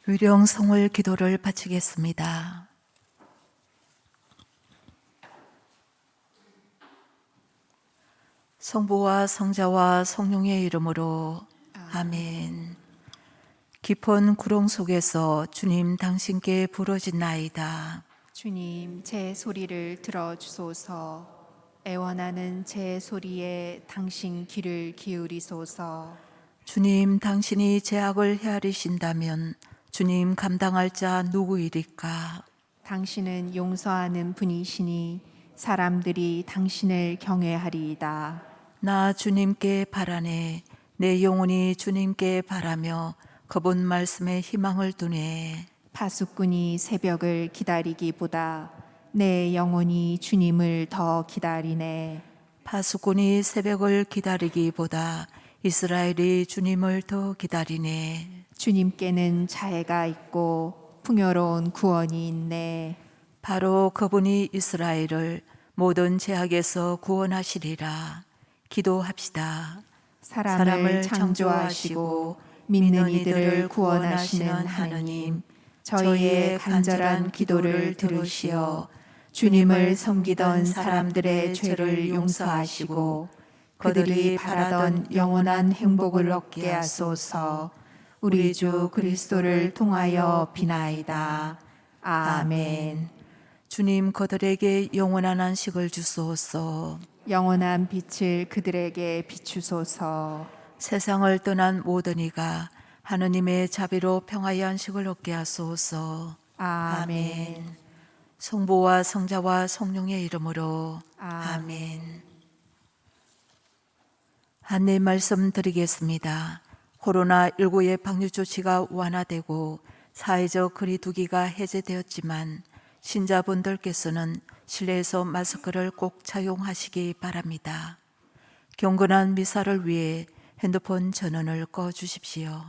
위령성월 기도를 바치겠습니다. 성부와 성자와 성령의 이름으로 아멘. 깊은 구렁 속에서 주님 당신께 부르짖나이다. 주님, 제 소리를 들어주소서. 애원하는 제 소리에 당신 귀를 기울이소서. 주님 당신이 죄악을 헤아리신다면 주님 감당할 자 누구이리까? 당신은 용서하는 분이시니 사람들이 당신을 경외하리이다. 나 주님께 바라네. 내 영혼이 주님께 바라며 그분 말씀에 희망을 두네. 파수꾼이 새벽을 기다리기보다 내 영혼이 주님을 더 기다리네. 파수꾼이 새벽을 기다리기보다 이스라엘이 주님을 더 기다리네. 주님께는 자애가 있고 풍요로운 구원이 있네. 바로 그분이 이스라엘을 모든 죄악에서 구원하시리라. 기도합시다. 사람을 창조하시고 믿는 이들을 구원하시는 하느님, 저희의 간절한 기도를 들으시어 주님을 섬기던 사람들의 죄를 용서하시고 그들이 바라던 영원한 행복을 얻게 하소서. 우리 주 그리스도를 통하여 비나이다. 아멘. 주님 그들에게 영원한 안식을 주소서. 영원한 빛을 그들에게 비추소서. 세상을 떠난 모든 이가 하느님의 자비로 평화의 안식을 얻게 하소서. 아멘. 성부와 성자와 성령의 이름으로 아멘. 안내 말씀 드리겠습니다. 코로나19의 방역 조치가 완화되고 사회적 거리두기가 해제되었지만 신자분들께서는 실내에서 마스크를 꼭 착용하시기 바랍니다. 경건한 미사를 위해 핸드폰 전원을 꺼 주십시오.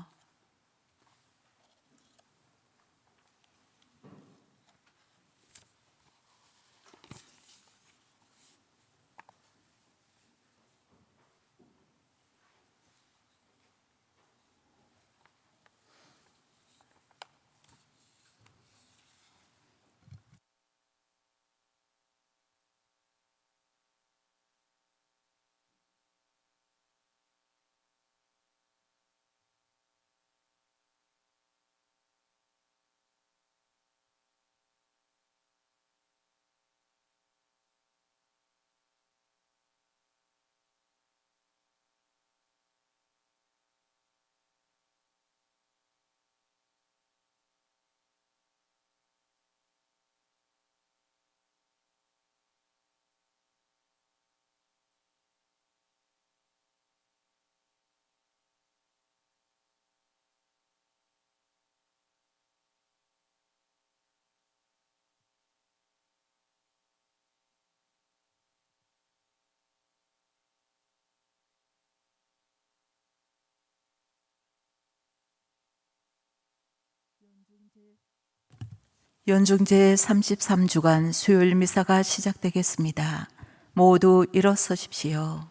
연중제 33주간 수요일 미사가 시작되겠습니다. 모두 일어서십시오.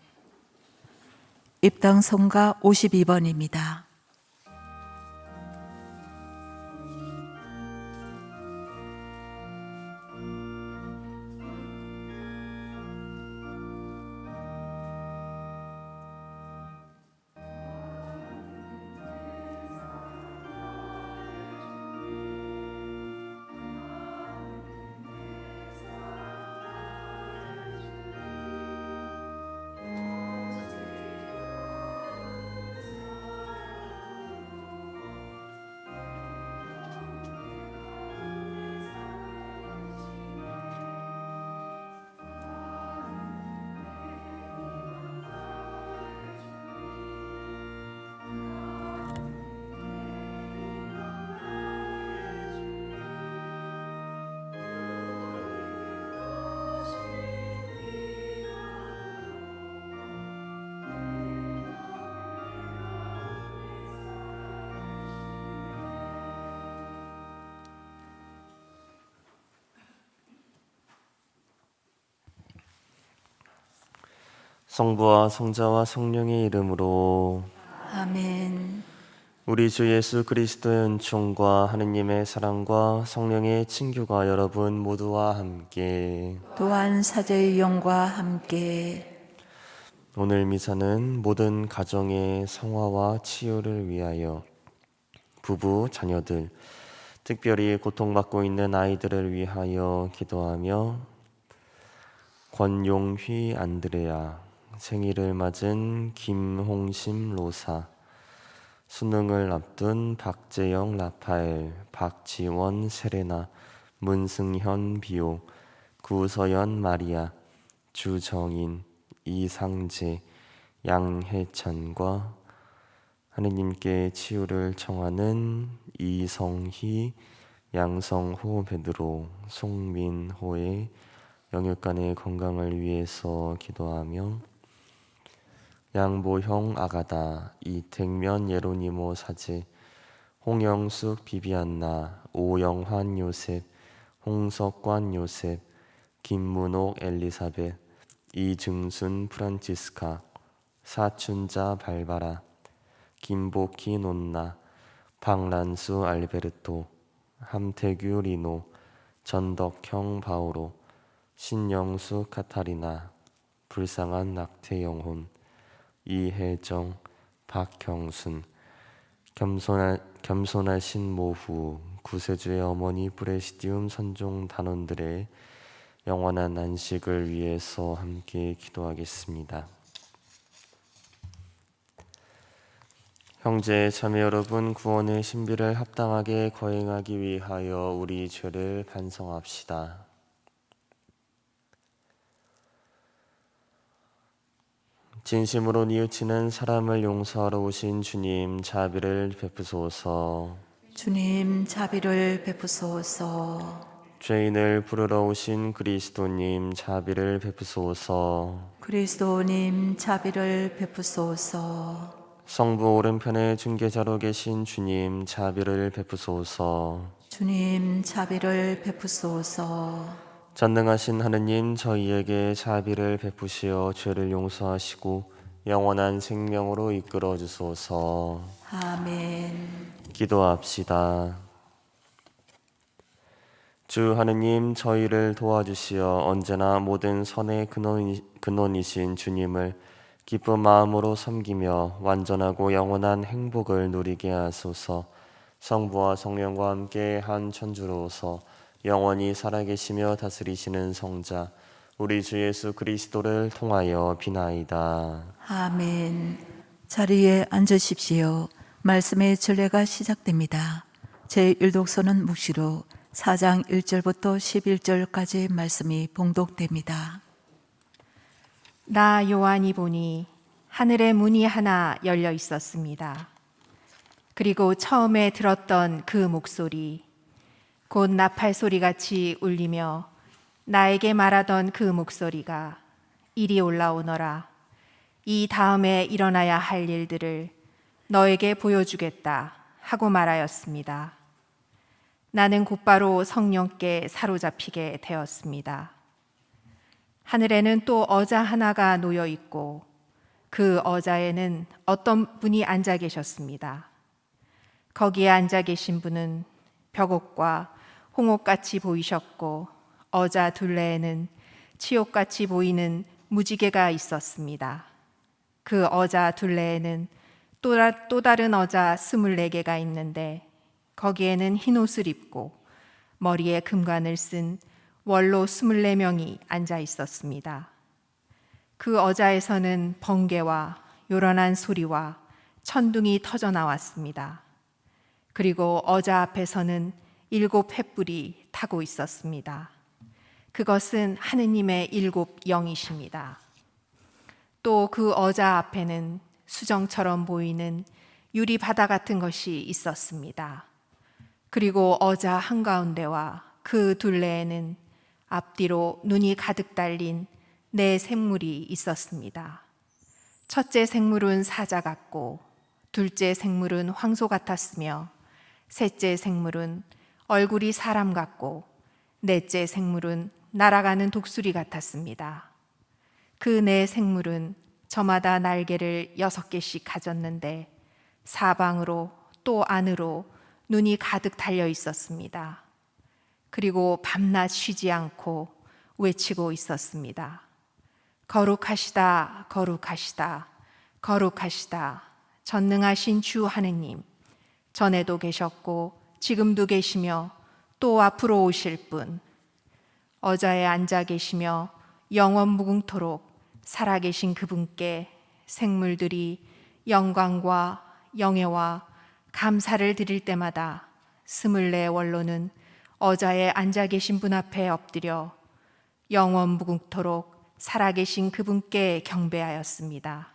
입당 성가 52번입니다. 성부와 성자와 성령의 이름으로 아멘. 우리 주 예수 그리스도의 은총과 하느님의 사랑과 성령의 친교가 여러분 모두와 함께 또한 사제의 영과 함께 오늘 미사는 모든 가정의 성화와 치유를 위하여 부부, 자녀들, 특별히 고통받고 있는 아이들을 위하여 기도하며 권용휘 안드레아, 생일을 맞은 김홍심 로사, 수능을 앞둔 박재영 라파엘, 박지원 세레나, 문승현 비오, 구서연 마리아, 주정인, 이상재, 양혜찬과 하느님께 치유를 청하는 이성희, 양성호 베드로, 송민호의 영육간의 건강을 위해서 기도하며 양보형 아가다, 이택면 예로니모 사제, 홍영숙 비비안나, 오영환 요셉, 홍석관 요셉, 김문옥 엘리사벳, 이증순 프란치스카, 사춘자 발바라, 김복희 논나, 박란수 알베르토, 함태규 리노, 전덕형 바오로, 신영수 카타리나, 불쌍한 낙태 영혼, 이혜정, 박경순, 겸손하신 모후, 구세주의 어머니 브레시디움 선종 단원들의 영원한 안식을 위해서 함께 기도하겠습니다. 형제 자매 여러분, 구원의 신비를 합당하게 거행하기 위하여 우리 죄를 반성합시다. 진심으로 뉘우치는 사람을 용서하러 오신 주님, 자비를 베푸소서. 주님 자비를 베푸소서. 죄인을 부르러 오신 그리스도님, 자비를 베푸소서. 그리스도님 자비를 베푸소서. 성부 오른편에 중계자로 계신 주님, 자비를 베푸소서. 주님 자비를 베푸소서. 전능하신 하느님, 저희에게 자비를 베푸시어 죄를 용서하시고 영원한 생명으로 이끌어 주소서. 아멘. 기도합시다. 주 하느님, 저희를 도와주시어 언제나 모든 선의 근원이신 주님을 기쁜 마음으로 섬기며 완전하고 영원한 행복을 누리게 하소서. 성부와 성령과 함께 한 천주로서 영원히 살아계시며 다스리시는 성자 우리 주 예수 그리스도를 통하여 비나이다. 아멘. 자리에 앉으십시오. 말씀의 전례가 시작됩니다. 제1독서는 묵시로 4장 1절부터 11절까지 말씀이 봉독됩니다. 나 요한이 보니 하늘의 문이 하나 열려 있었습니다. 그리고 처음에 들었던 그 목소리, 곧 나팔 소리같이 울리며 나에게 말하던 그 목소리가 이리 올라오너라. 이 다음에 일어나야 할 일들을 너에게 보여주겠다 하고 말하였습니다. 나는 곧바로 성령께 사로잡히게 되었습니다. 하늘에는 또 어자 하나가 놓여 있고 그 어자에는 어떤 분이 앉아 계셨습니다. 거기에 앉아 계신 분은 벽옥과 홍옥같이 보이셨고 어자 둘레에는 치옥같이 보이는 무지개가 있었습니다. 그 어자 둘레에는 또 다른 어자 24개가 있는데 거기에는 흰옷을 입고 머리에 금관을 쓴 원로 24명이 앉아 있었습니다. 그 어자에서는 번개와 요란한 소리와 천둥이 터져 나왔습니다. 그리고 어자 앞에서는 7 횃불이 타고 있었습니다. 그것은 하느님의 7 영이십니다. 또 그 어자 앞에는 수정처럼 보이는 유리 바다 같은 것이 있었습니다. 그리고 어자 한가운데와 그 둘레에는 앞뒤로 눈이 가득 달린 4 생물이 있었습니다. 첫째 생물은 사자 같고 둘째 생물은 황소 같았으며 셋째 생물은 얼굴이 사람 같고 넷째 생물은 날아가는 독수리 같았습니다. 그 4 생물은 저마다 날개를 6개씩 가졌는데 사방으로 또 안으로 눈이 가득 달려 있었습니다. 그리고 밤낮 쉬지 않고 외치고 있었습니다. 거룩하시다, 거룩하시다, 거룩하시다. 전능하신 주 하느님, 전에도 계셨고 지금도 계시며 또 앞으로 오실 분, 어자에 앉아 계시며 영원 무궁토록 살아계신 그분께 생물들이 영광과 영예와 감사를 드릴 때마다 24 원로는 어자에 앉아 계신 분 앞에 엎드려 영원 무궁토록 살아계신 그분께 경배하였습니다.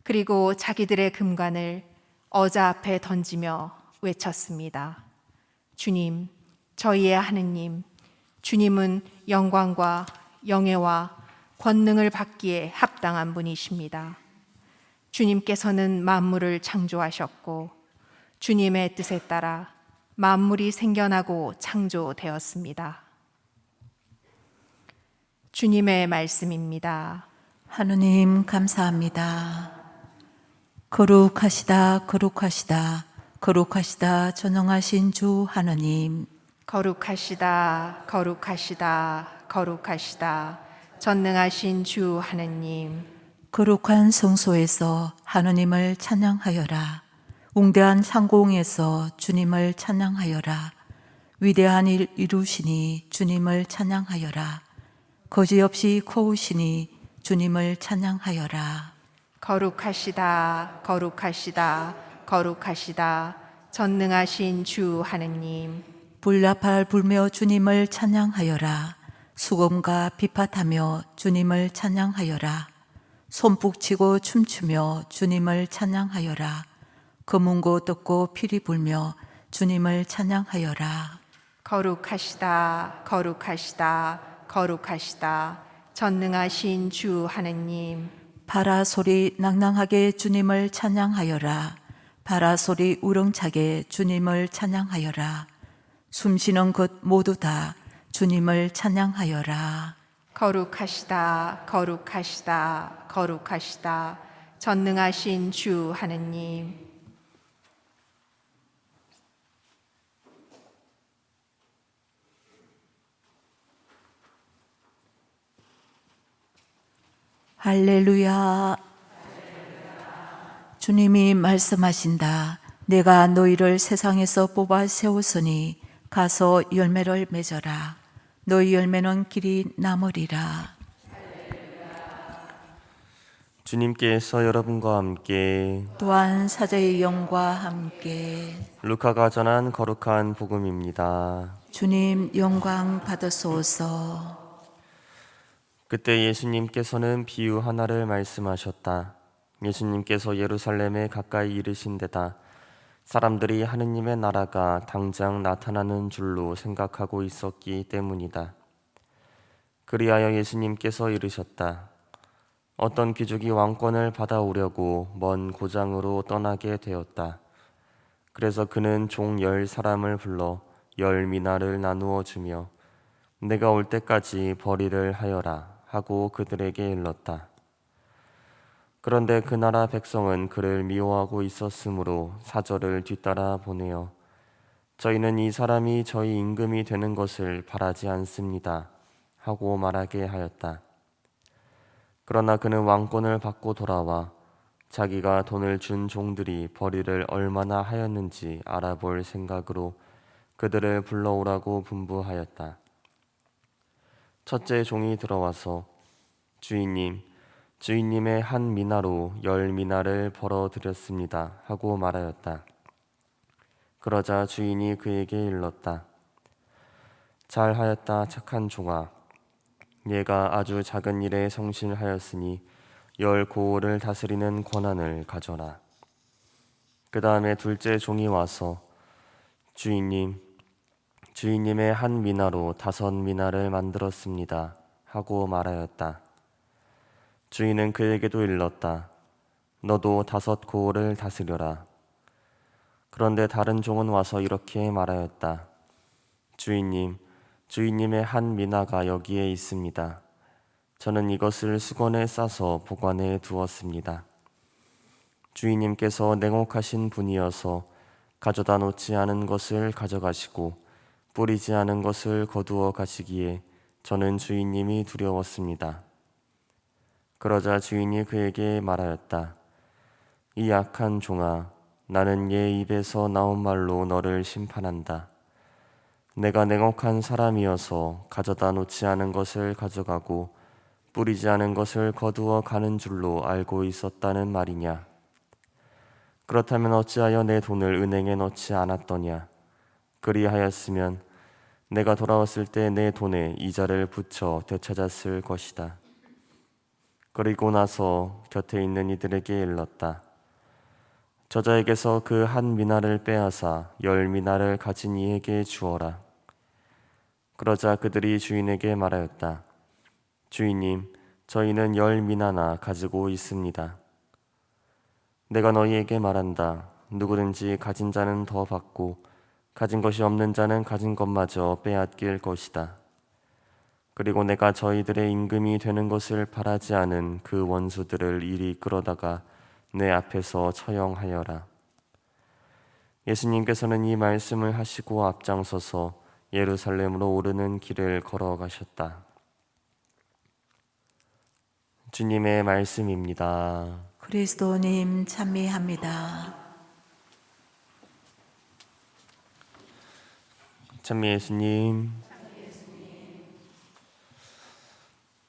그리고 자기들의 금관을 어자 앞에 던지며 외쳤습니다. 주님, 저희의 하느님, 주님은 영광과 영예와 권능을 받기에 합당한 분이십니다. 주님께서는 만물을 창조하셨고 주님의 뜻에 따라 만물이 생겨나고 창조되었습니다. 주님의 말씀입니다. 하느님 감사합니다. 거룩하시다, 거룩하시다, 거룩하시다, 전능하신 주 하느님. 거룩하시다, 거룩하시다, 거룩하시다, 전능하신 주 하느님. 거룩한 성소에서 하느님을 찬양하여라. 웅대한 상공에서 주님을 찬양하여라. 위대한 일 이루시니 주님을 찬양하여라. 거지없이 코우시니 주님을 찬양하여라. 거룩하시다, 거룩하시다, 거룩하시다, 전능하신 주 하느님. 불나팔 불며 주님을 찬양하여라. 수금과 비파하며 주님을 찬양하여라. 손뼉치고 춤추며 주님을 찬양하여라. 검은고 떴고 피리 불며 주님을 찬양하여라. 거룩하시다, 거룩하시다, 거룩하시다, 전능하신 주 하느님. 바라 소리 낭낭하게 주님을 찬양하여라. 바라 소리 우렁차게 주님을 찬양하여라. 숨쉬는 것 모두 다 주님을 찬양하여라. 거룩하시다, 거룩하시다, 거룩하시다, 전능하신 주 하느님. 할렐루야. 주님이 말씀하신다. 내가 너희를 세상에서 뽑아 세웠으니 가서 열매를 맺어라. 너희 열매는 길이 남으리라. 주님께서 여러분과 함께 또한 사자의 영과 함께 루카가 전한 거룩한 복음입니다. 주님 영광 받으소서. 그때 예수님께서는 비유 하나를 말씀하셨다. 예수님께서 예루살렘에 가까이 이르신 데다 사람들이 하느님의 나라가 당장 나타나는 줄로 생각하고 있었기 때문이다. 그리하여 예수님께서 이르셨다. 어떤 귀족이 왕권을 받아오려고 먼 고장으로 떠나게 되었다. 그래서 그는 종 10사람을 불러 10미나를 나누어 주며 내가 올 때까지 벌이를 하여라 하고 그들에게 일렀다. 그런데 그 나라 백성은 그를 미워하고 있었으므로 사절을 뒤따라 보내어 저희는 이 사람이 저희 임금이 되는 것을 바라지 않습니다 하고 말하게 하였다. 그러나 그는 왕권을 받고 돌아와 자기가 돈을 준 종들이 벌이를 얼마나 하였는지 알아볼 생각으로 그들을 불러오라고 분부하였다. 첫째 종이 들어와서 주인님, 주인님의 한 미나로 10미나를 벌어드렸습니다 하고 말하였다. 그러자 주인이 그에게 일렀다. 잘하였다 착한 종아. 얘가 아주 작은 일에 성실하였으니 10고을을 다스리는 권한을 가져라. 그 다음에 둘째 종이 와서 주인님, 주인님의 한 미나로 5미나를 만들었습니다 하고 말하였다. 주인은 그에게도 일렀다. 너도 5고을을 다스려라. 그런데 다른 종은 와서 이렇게 말하였다. 주인님, 주인님의 한 미나가 여기에 있습니다. 저는 이것을 수건에 싸서 보관해 두었습니다. 주인님께서 냉혹하신 분이어서 가져다 놓지 않은 것을 가져가시고 뿌리지 않은 것을 거두어 가시기에 저는 주인님이 두려웠습니다. 그러자 주인이 그에게 말하였다. 이 악한 종아, 나는 얘 입에서 나온 말로 너를 심판한다. 내가 냉혹한 사람이어서 가져다 놓지 않은 것을 가져가고 뿌리지 않은 것을 거두어 가는 줄로 알고 있었다는 말이냐? 그렇다면 어찌하여 내 돈을 은행에 넣지 않았더냐? 그리하였으면 내가 돌아왔을 때 내 돈에 이자를 붙여 되찾았을 것이다. 그리고 나서 곁에 있는 이들에게 일렀다. 저자에게서 그 한 미나를 빼앗아 10미나를 가진 이에게 주어라. 그러자 그들이 주인에게 말하였다. 주인님, 저희는 10미나나 가지고 있습니다. 내가 너희에게 말한다. 누구든지 가진 자는 더 받고 가진 것이 없는 자는 가진 것마저 빼앗길 것이다. 그리고 내가 저희들의 임금이 되는 것을 바라지 않은 그 원수들을 이리 끌어다가 내 앞에서 처형하여라. 예수님께서는 이 말씀을 하시고 앞장서서 예루살렘으로 오르는 길을 걸어가셨다. 주님의 말씀입니다. 그리스도님 찬미합니다. 찬미 예수님.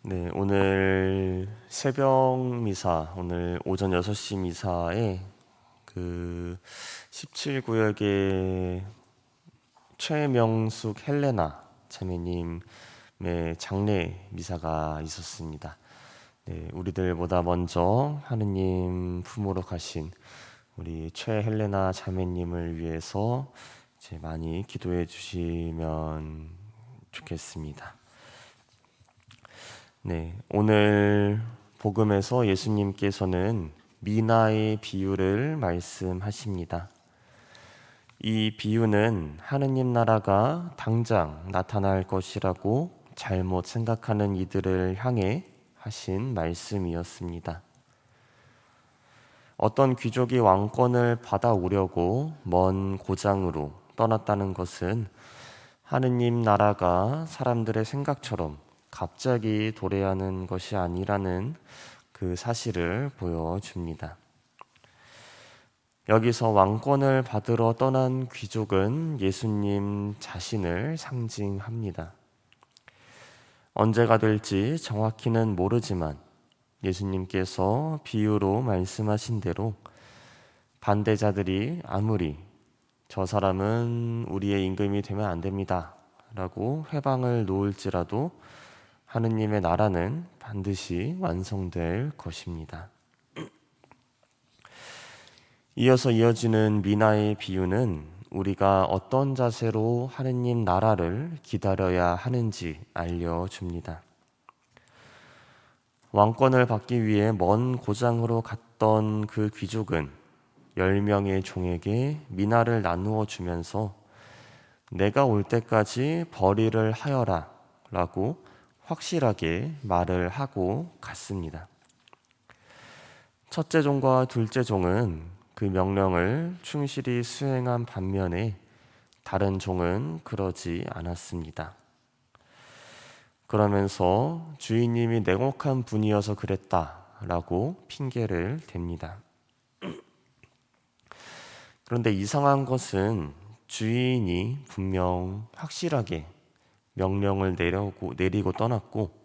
네, 오늘 새벽 미사, 오늘 오전 6시 미사에 그 17구역의 최명숙 헬레나 자매님의 장례 미사가 있었습니다. 네, 우리들보다 먼저 하느님 품으로 가신 우리 최헬레나 자매님을 위해서 이제 많이 기도해 주시면 좋겠습니다. 네, 오늘 복음에서 예수님께서는 미나의 비유를 말씀하십니다. 이 비유는 하느님 나라가 당장 나타날 것이라고 잘못 생각하는 이들을 향해 하신 말씀이었습니다. 어떤 귀족이 왕권을 받아오려고 먼 고장으로 떠났다는 것은 하느님 나라가 사람들의 생각처럼 갑자기 도래하는 것이 아니라는 그 사실을 보여줍니다. 여기서 왕권을 받으러 떠난 귀족은 예수님 자신을 상징합니다. 언제가 될지 정확히는 모르지만 예수님께서 비유로 말씀하신 대로 반대자들이 아무리 저 사람은 우리의 임금이 되면 안 됩니다 라고 회방을 놓을지라도 하느님의 나라는 반드시 완성될 것입니다. 이어서 이어지는 미나의 비유는 우리가 어떤 자세로 하느님 나라를 기다려야 하는지 알려줍니다. 왕권을 받기 위해 먼 고장으로 갔던 그 귀족은 10명의 종에게 미나를 나누어 주면서 내가 올 때까지 벌이를 하여라 라고 확실하게 말을 하고 갔습니다. 첫째 종과 둘째 종은 그 명령을 충실히 수행한 반면에 다른 종은 그러지 않았습니다. 그러면서 주인님이 냉혹한 분이어서 그랬다라고 핑계를 댑니다. 그런데 이상한 것은 주인이 분명 확실하게 명령을 내리고 떠났고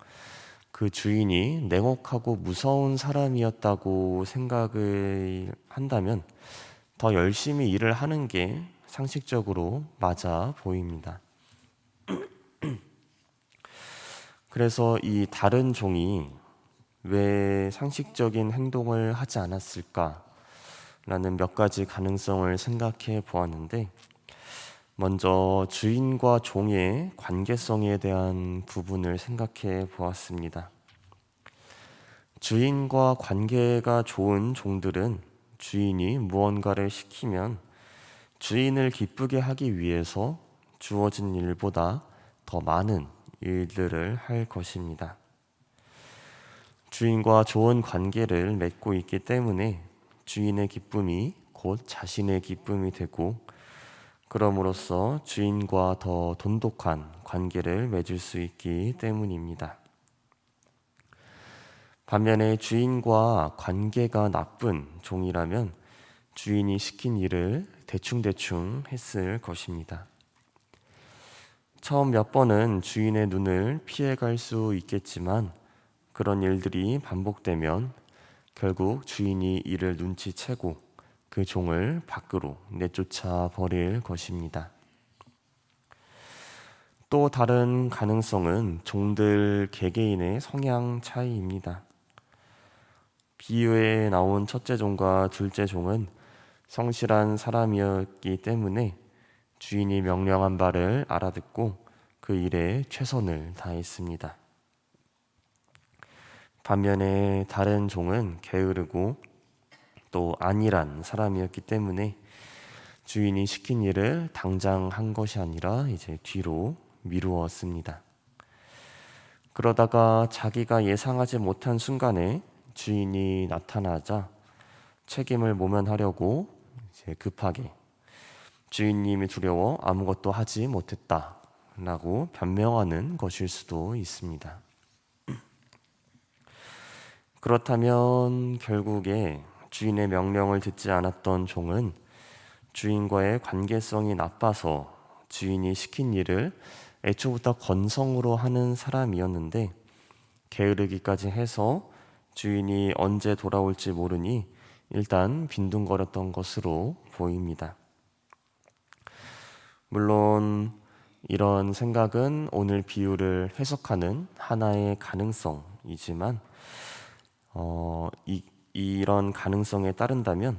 그 주인이 냉혹하고 무서운 사람이었다고 생각을 한다면 더 열심히 일을 하는 게 상식적으로 맞아 보입니다. 그래서 이 다른 종이 왜 상식적인 행동을 하지 않았을까라는 몇 가지 가능성을 생각해 보았는데, 먼저 주인과 종의 관계성에 대한 부분을 생각해 보았습니다. 주인과 관계가 좋은 종들은 주인이 무언가를 시키면 주인을 기쁘게 하기 위해서 주어진 일보다 더 많은 일들을 할 것입니다. 주인과 좋은 관계를 맺고 있기 때문에 주인의 기쁨이 곧 자신의 기쁨이 되고 그럼으로써 주인과 더 돈독한 관계를 맺을 수 있기 때문입니다. 반면에 주인과 관계가 나쁜 종이라면 주인이 시킨 일을 대충대충 했을 것입니다. 처음 몇 번은 주인의 눈을 피해갈 수 있겠지만 그런 일들이 반복되면 결국 주인이 이를 눈치채고 그 종을 밖으로 내쫓아 버릴 것입니다. 또 다른 가능성은 종들 개개인의 성향 차이입니다. 비유에 나온 첫째 종과 둘째 종은 성실한 사람이었기 때문에 주인이 명령한 바를 알아듣고 그 일에 최선을 다했습니다. 반면에 다른 종은 게으르고 또 안일한 사람이었기 때문에 주인이 시킨 일을 당장 한 것이 아니라 이제 뒤로 미루었습니다. 그러다가 자기가 예상하지 못한 순간에 주인이 나타나자 책임을 모면하려고 이제 급하게 주인님이 두려워 아무것도 하지 못했다라고 변명하는 것일 수도 있습니다. 그렇다면 결국에 주인의 명령을 듣지 않았던 종은 주인과의 관계성이 나빠서 주인이 시킨 일을 애초부터 건성으로 하는 사람이었는데 게으르기까지 해서 주인이 언제 돌아올지 모르니 일단 빈둥거렸던 것으로 보입니다. 물론 이런 생각은 오늘 비유를 해석하는 하나의 가능성이지만 이런 가능성에 따른다면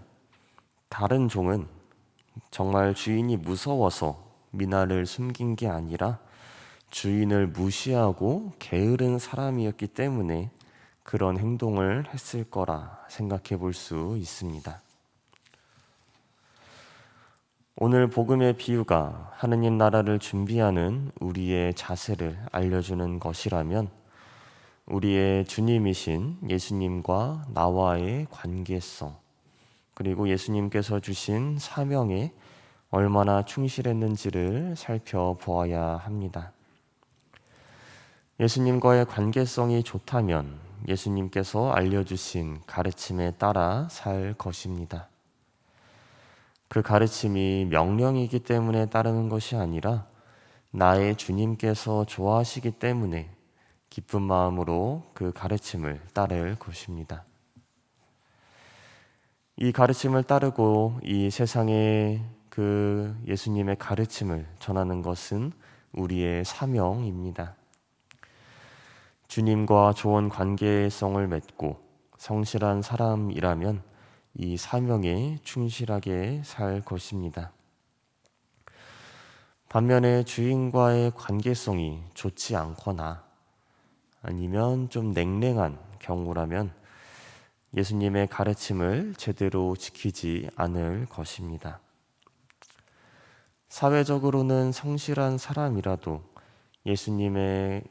다른 종은 정말 주인이 무서워서 미나를 숨긴 게 아니라 주인을 무시하고 게으른 사람이었기 때문에 그런 행동을 했을 거라 생각해 볼 수 있습니다. 오늘 복음의 비유가 하느님 나라를 준비하는 우리의 자세를 알려주는 것이라면 우리의 주님이신 예수님과 나와의 관계성, 그리고 예수님께서 주신 사명에 얼마나 충실했는지를 살펴보아야 합니다. 예수님과의 관계성이 좋다면 예수님께서 알려주신 가르침에 따라 살 것입니다. 그 가르침이 명령이기 때문에 따르는 것이 아니라 나의 주님께서 좋아하시기 때문에 기쁜 마음으로 그 가르침을 따를 것입니다. 이 가르침을 따르고 이 세상에 그 예수님의 가르침을 전하는 것은 우리의 사명입니다. 주님과 좋은 관계성을 맺고 성실한 사람이라면 이 사명에 충실하게 살 것입니다. 반면에 주인과의 관계성이 좋지 않거나 아니면 좀 냉랭한 경우라면 예수님의 가르침을 제대로 지키지 않을 것입니다. 사회적으로는 성실한 사람이라도 예수님과의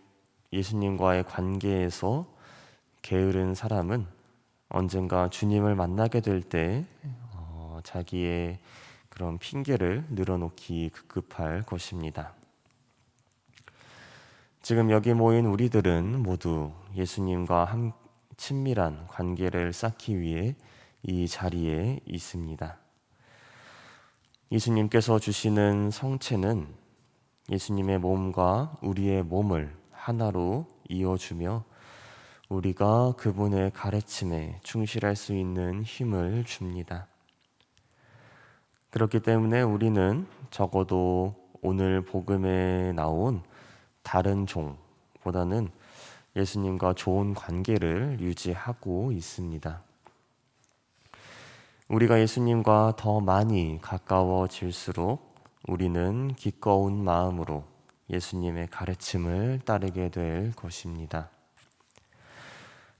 관계에서 게으른 사람은 언젠가 주님을 만나게 될 때 자기의 그런 핑계를 늘어놓기 급급할 것입니다. 지금 여기 모인 우리들은 모두 예수님과 친밀한 관계를 쌓기 위해 이 자리에 있습니다. 예수님께서 주시는 성체는 예수님의 몸과 우리의 몸을 하나로 이어주며 우리가 그분의 가르침에 충실할 수 있는 힘을 줍니다. 그렇기 때문에 우리는 적어도 오늘 복음에 나온 다른 종보다는 예수님과 좋은 관계를 유지하고 있습니다. 우리가 예수님과 더 많이 가까워질수록 우리는 기꺼운 마음으로 예수님의 가르침을 따르게 될 것입니다.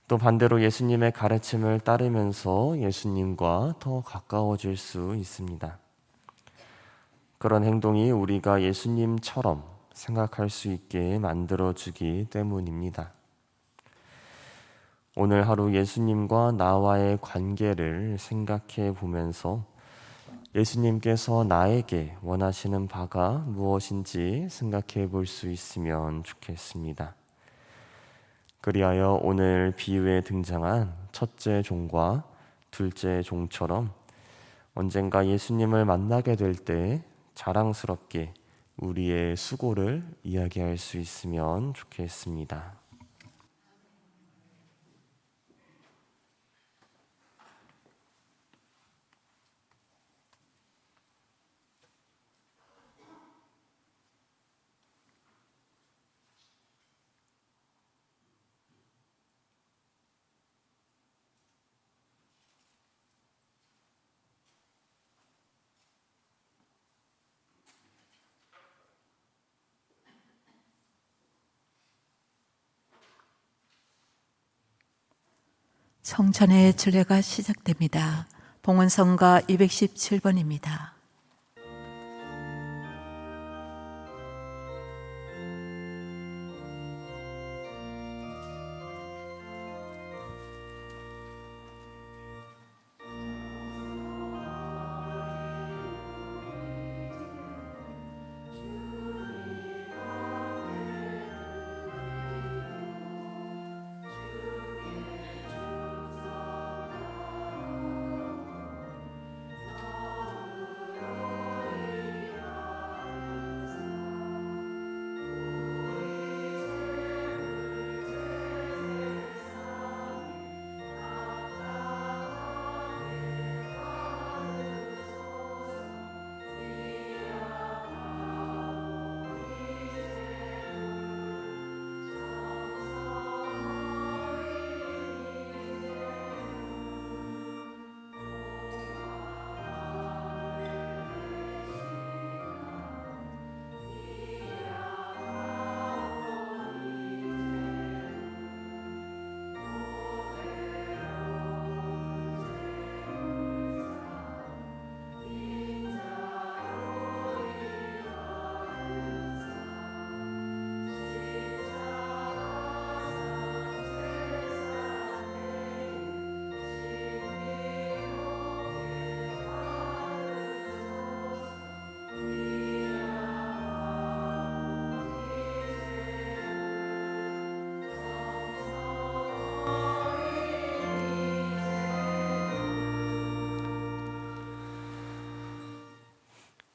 또 반대로 예수님의 가르침을 따르면서 예수님과 더 가까워질 수 있습니다. 그런 행동이 우리가 예수님처럼 생각할 수 있게 만들어주기 때문입니다. 오늘 하루 예수님과 나와의 관계를 생각해 보면서 예수님께서 나에게 원하시는 바가 무엇인지 생각해 볼 수 있으면 좋겠습니다. 그리하여 오늘 비유에 등장한 첫째 종과 둘째 종처럼 언젠가 예수님을 만나게 될 때 자랑스럽게 우리의 수고를 이야기할 수 있으면 좋겠습니다. 성찬의 주례가 시작됩니다. 봉헌성가 217번입니다.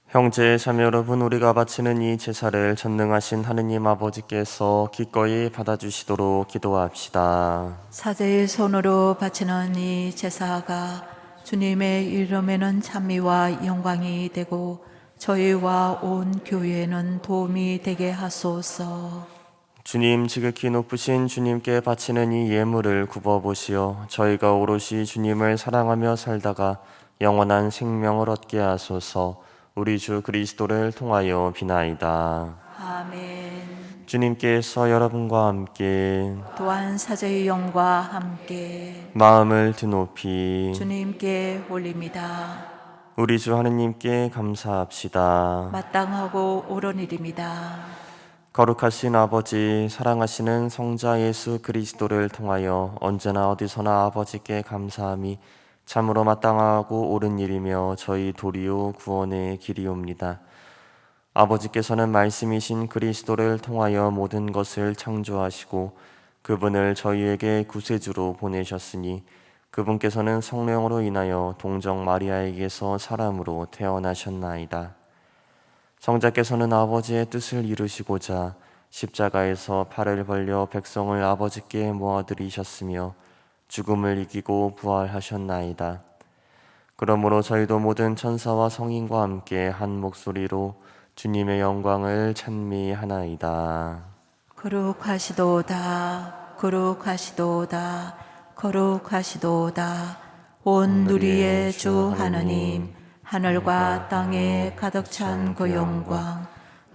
형제 자매 여러분, 우리가 바치는 이 제사를 전능하신 하느님 아버지께서 기꺼이 받아주시도록 기도합시다. 사제의 손으로 바치는 이 제사가 주님의 이름에는 찬미와 영광이 되고 저희와 온 교회에는 도움이 되게 하소서. 주님, 지극히 높으신 주님께 바치는 이 예물을 굽어보시어 저희가 오롯이 주님을 사랑하며 살다가 영원한 생명을 얻게 하소서. 우리 주 그리스도를 통하여 비나이다. 아멘. 주님께서 여러분과 함께 또한 사제의 영과 함께 마음을 드높이 주님께 올립니다. 우리 주 하느님께 감사합시다. 마땅하고 옳은 일입니다. 거룩하신 아버지, 사랑하시는 성자 예수 그리스도를 통하여 언제나 어디서나 아버지께 감사함이 참으로 마땅하고 옳은 일이며 저희 도리요 구원의 길이옵니다. 아버지께서는 말씀이신 그리스도를 통하여 모든 것을 창조하시고 그분을 저희에게 구세주로 보내셨으니 그분께서는 성령으로 인하여 동정 마리아에게서 사람으로 태어나셨나이다. 성자께서는 아버지의 뜻을 이루시고자 십자가에서 팔을 벌려 백성을 아버지께 모아들이셨으며 죽음을 이기고 부활하셨나이다. 그러므로 저희도 모든 천사와 성인과 함께 한 목소리로 주님의 영광을 찬미하나이다. 거룩하시도다, 거룩하시도다, 거룩하시도다. 온 누리의 주 하나님, 하늘과 땅에 가득 찬 그 영광,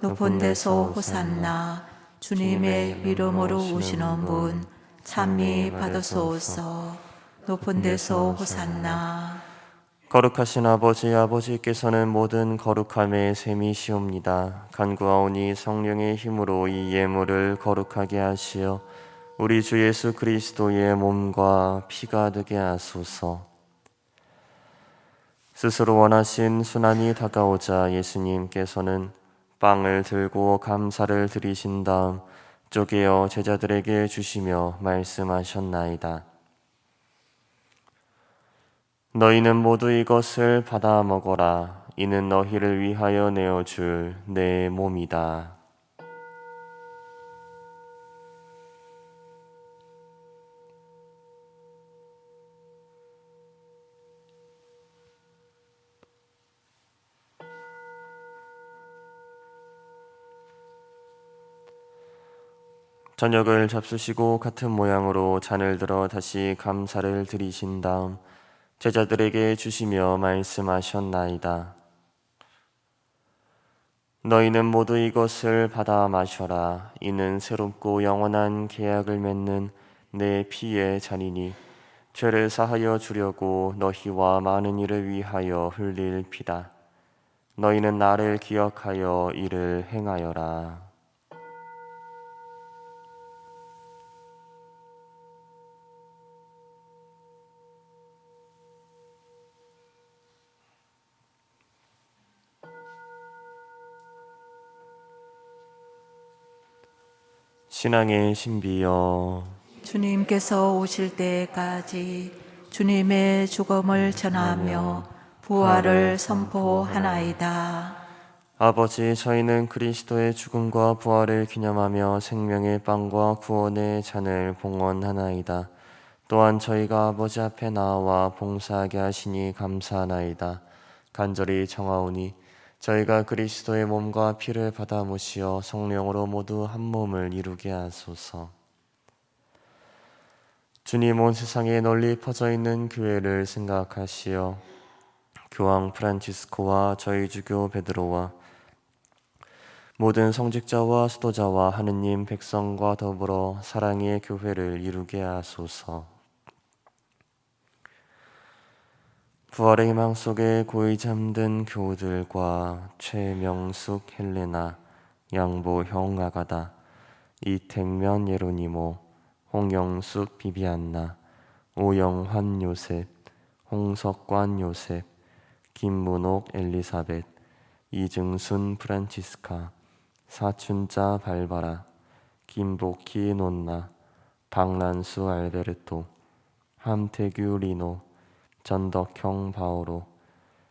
높은 데서 호산나. 주님의 이름으로 오시는 분 찬미 받으소서. 높은 데서 호산나. 거룩하신 아버지, 아버지께서는 모든 거룩함의 셈이시옵니다. 간구하오니 성령의 힘으로 이 예물을 거룩하게 하시어 우리 주 예수 그리스도의 몸과 피가 되게 하소서. 스스로 원하신 순환이 다가오자 예수님께서는 빵을 들고 감사를 드리신 다음 쪼개어 제자들에게 주시며 말씀하셨나이다. 너희는 모두 이것을 받아 먹어라. 이는 너희를 위하여 내어줄 내 몸이다. 저녁을 잡수시고 같은 모양으로 잔을 들어 다시 감사를 드리신 다음 제자들에게 주시며 말씀하셨나이다. 너희는 모두 이것을 받아 마셔라. 이는 새롭고 영원한 계약을 맺는 내 피의 잔이니 죄를 사하여 주려고 너희와 많은 이를 위하여 흘릴 피다. 너희는 나를 기억하여 이를 행하여라. 신앙의 신비여, 주님께서 오실 때까지 주님의 죽음을 전하며 부활을 선포하나이다. 아버지, 저희는 그리스도의 죽음과 부활을 기념하며 생명의 빵과 구원의 잔을 봉헌하나이다. 또한 저희가 아버지 앞에 나와 봉사하게 하시니 감사하나이다. 간절히 청하오니 저희가 그리스도의 몸과 피를 받아 모시어 성령으로 모두 한 몸을 이루게 하소서. 주님, 온 세상에 널리 퍼져 있는 교회를 생각하시어 교황 프란치스코와 저희 주교 베드로와 모든 성직자와 수도자와 하느님 백성과 더불어 사랑의 교회를 이루게 하소서. 부활의 희망 속에 고이 잠든 교우들과 최명숙 헬레나, 양보형 아가다, 이택면 예로니모, 홍영숙 비비안나, 오영환 요셉, 홍석관 요셉, 김문옥 엘리사벳, 이증순 프란치스카, 사춘자 발바라, 김복희 논나, 박란수 알베르토, 함태규 리노, 전덕형 바오로,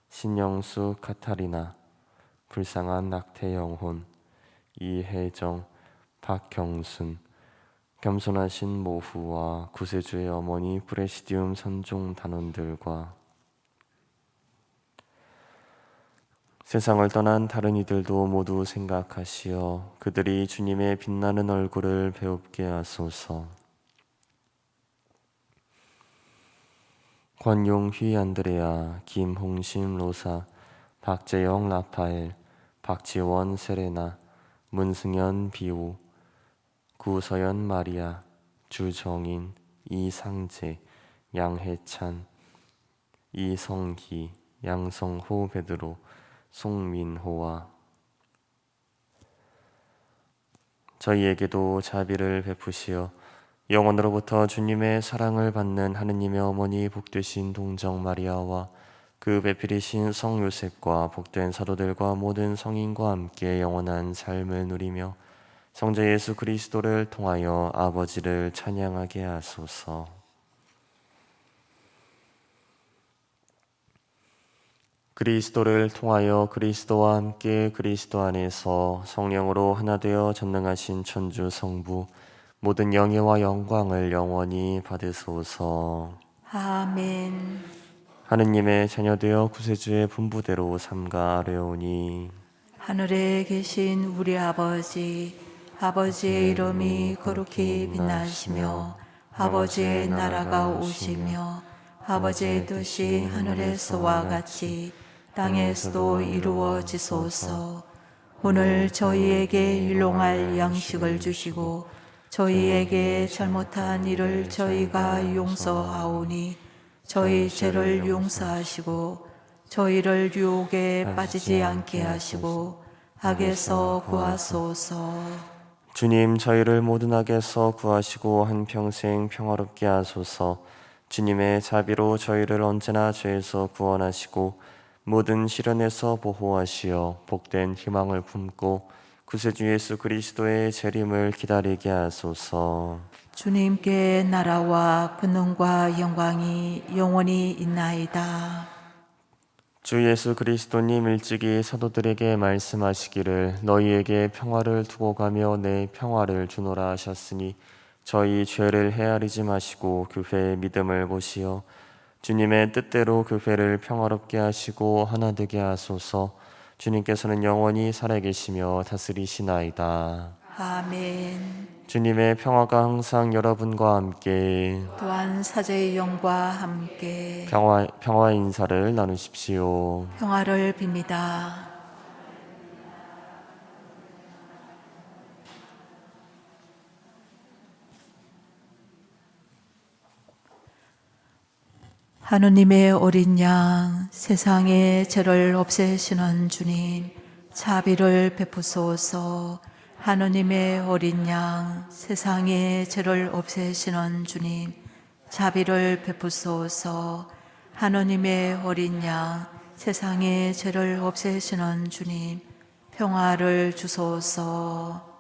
신영수 카타리나, 불쌍한 낙태 영혼, 이혜정, 박경순, 겸손하신 모후와 구세주의 어머니 프레시디움 선종 단원들과 세상을 떠난 다른 이들도 모두 생각하시어 그들이 주님의 빛나는 얼굴을 배웁게 하소서. 권용휘 안드레아, 김홍심 로사, 박재영 라파엘, 박지원 세레나, 문승현 비우, 구서연 마리아, 주정인, 이상재, 양혜찬, 이성희, 양성호 베드로, 송민호와 저희에게도 자비를 베푸시어 영원으로부터 주님의 사랑을 받는 하느님의 어머니 복되신 동정 마리아와 그 배필이신 성 요셉과 복된 사도들과 모든 성인과 함께 영원한 삶을 누리며 성자 예수 그리스도를 통하여 아버지를 찬양하게 하소서. 그리스도를 통하여 그리스도와 함께 그리스도 안에서 성령으로 하나 되어 전능하신 천주 성부 모든 영예와 영광을 영원히 받으소서. 아멘. 하느님의 자녀되어 구세주의 분부대로 삼가하려오니 하늘에 계신 우리 아버지, 아버지의 이름이 거룩히 빛나시며 아버지의 나라가 오시며 아버지의 뜻이 하늘에서와 같이 땅에서도 이루어지소서. 오늘 저희에게 일용할 양식을 주시고 저희에게 잘못한 일을 저희가 용서하오니 저희 죄를 용서하시고 저희를 유혹에 빠지지 않게 하시고 악에서 구하소서. 주님, 저희를 모든 악에서 구하시고 한평생 평화롭게 하소서. 주님의 자비로 저희를 언제나 죄에서 구원하시고 모든 시련에서 보호하시어 복된 희망을 품고 구세주 예수 그리스도의 재림을 기다리게 하소서. 주님께 나라와 권능과 영광이 영원히 있나이다. 주 예수 그리스도님 일찍이 사도들에게 말씀하시기를 너희에게 평화를 두고 가며 내 평화를 주노라 하셨으니 저희 죄를 헤아리지 마시고 교회의 믿음을 보시어 주님의 뜻대로 교회를 평화롭게 하시고 하나 되게 하소서. 주님께서는 영원히 살아계시며 다스리시나이다. 아멘. 주님의 평화가 항상 여러분과 함께 또한 사제의 영과 함께 평화의 인사를 나누십시오. 평화를 빕니다. 하느님의 어린 양, 세상의 죄를 없애시는 주님, 자비를 베푸소서. 하느님의 어린 양, 세상의 죄를 없애시는 주님, 자비를 베푸소서. 하느님의 어린 양, 세상의 죄를 없애시는 주님, 평화를 주소서.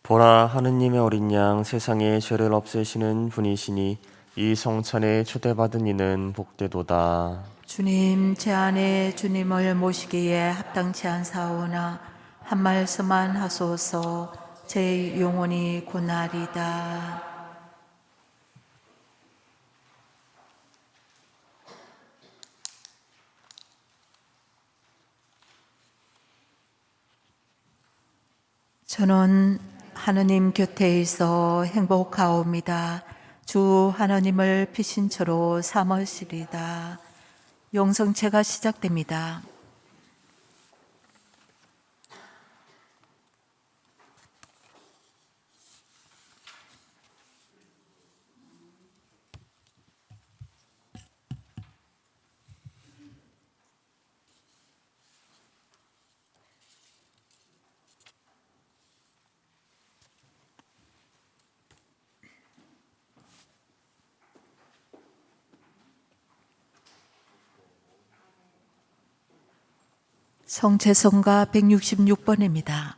보라, 하느님의 어린 양, 세상의 죄를 없애시는 분이시니 이 성찬에 초대받은 이는 복되도다. 주님, 제 안에 주님을 모시기에 합당치 않사오나 한 말씀만 하소서. 제 영혼이 고나리다. 저는 하느님 곁에 있어 행복하옵니다. 주 하느님을 피신처로 삼으시리다. 영성체가 시작됩니다. 성체성가 166번입니다.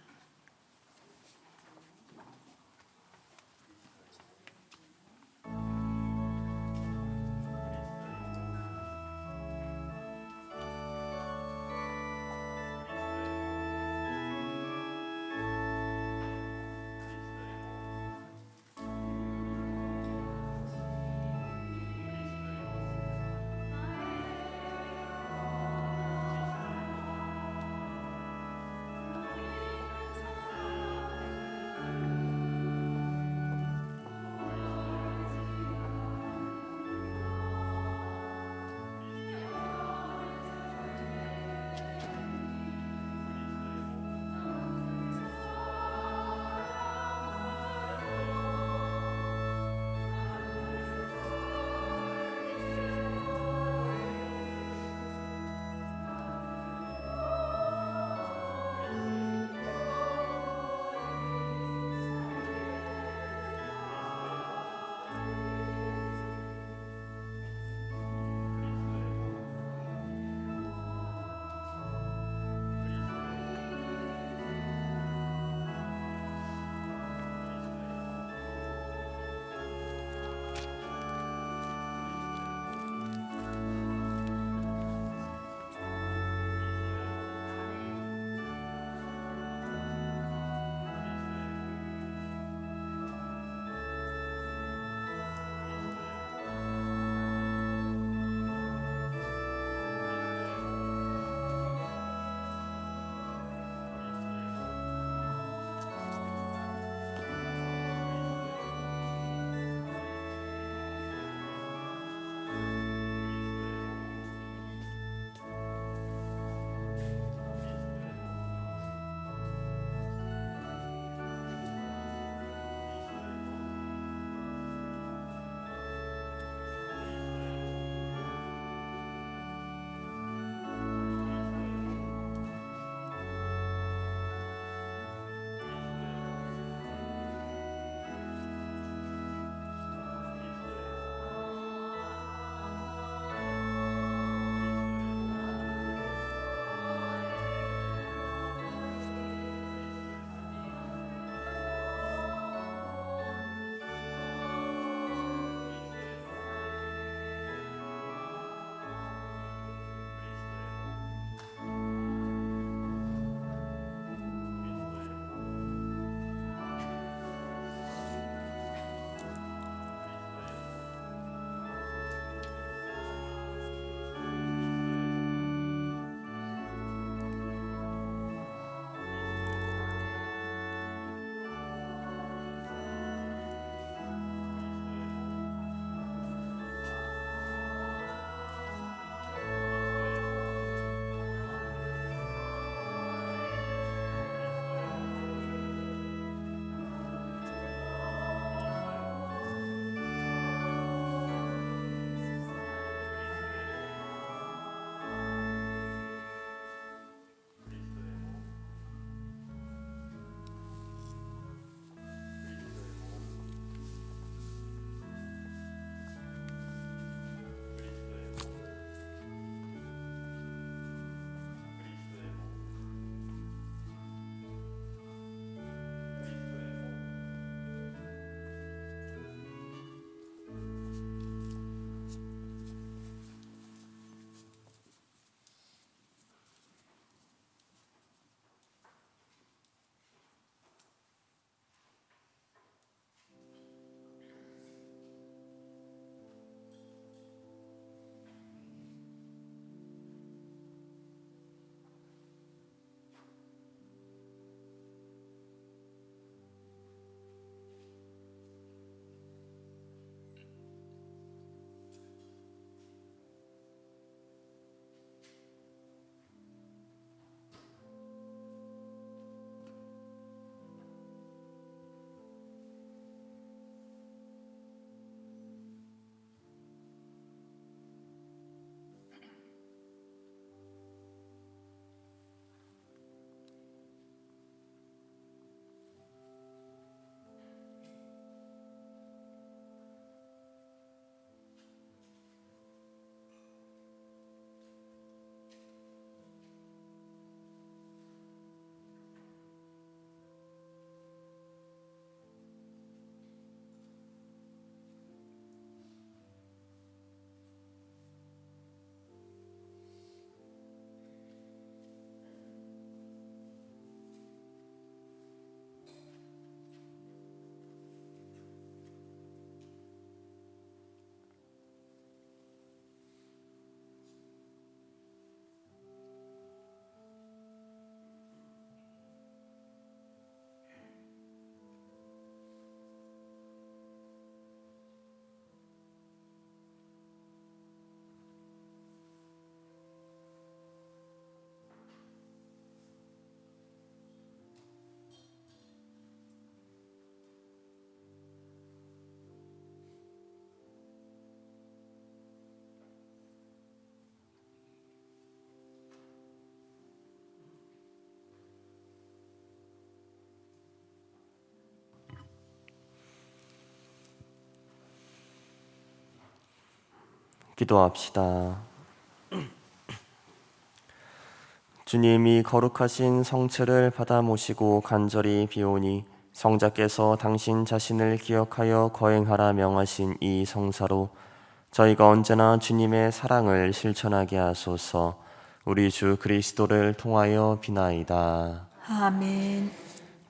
기도합시다. 주님이 거룩하신 성체를 받아 모시고 간절히 비오니 성자께서 당신 자신을 기억하여 거행하라 명하신 이 성사로 저희가 언제나 주님의 사랑을 실천하게 하소서. 우리 주 그리스도를 통하여 비나이다. 아멘.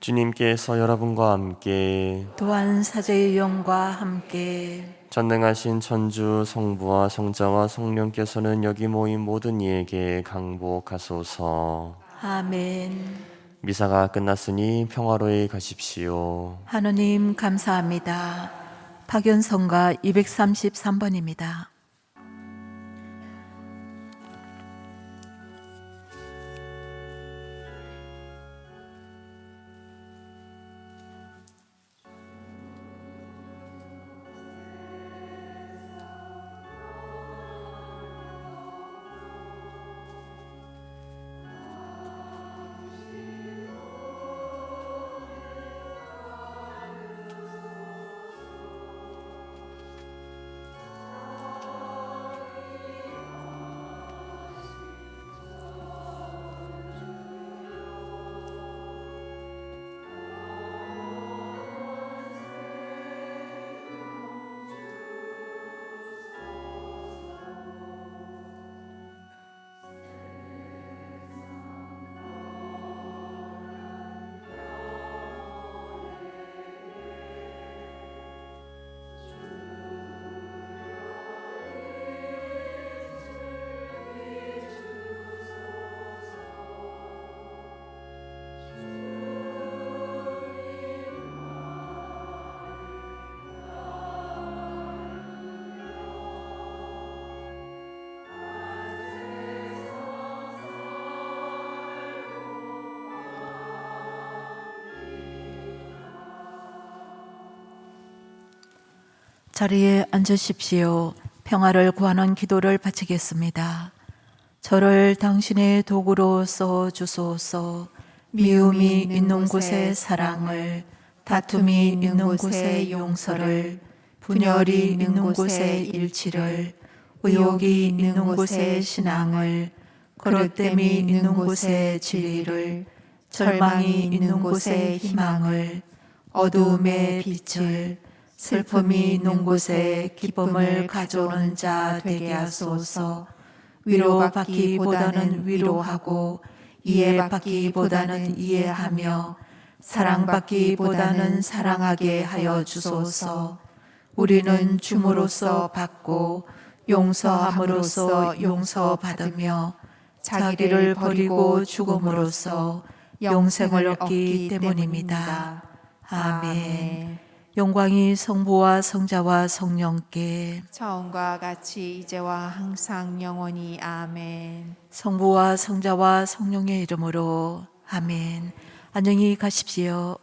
주님께서 여러분과 함께 또한 사제의 영과 함께 전능하신 천주 성부와 성자와 성령께서는 여기 모인 모든 이에게 강복하소서. 아멘. 미사가 끝났으니 평화로이 가십시오. 하느님 감사합니다. 박연성가 233번입니다. 자리에 앉으십시오. 평화를 구하는 기도를 바치겠습니다. 저를 당신의 도구로 써 주소서. 미움이 있는 곳에 사랑을, 다툼이 있는 곳에 용서를, 분열이 있는 곳에 일치를, 의욕이 있는 곳에 신앙을, 그릇됨이 있는 곳에 진리를, 절망이 있는 곳에 희망을, 어두움의 빛을, 슬픔이 있는 곳에 기쁨을 가져오는 자 되게 하소서. 위로받기보다는 위로하고 이해받기보다는 이해하며 사랑받기보다는 사랑하게 하여 주소서. 우리는 줌으로써 받고 용서함으로써 용서받으며 자기를 버리고 죽음으로써 영생을 얻기 때문입니다. 아멘. 영광이 성부와 성자와 성령께 처음과 같이 이제와 항상 영원히 아멘. 성부와 성자와 성령의 이름으로 아멘. 안녕히 가십시오.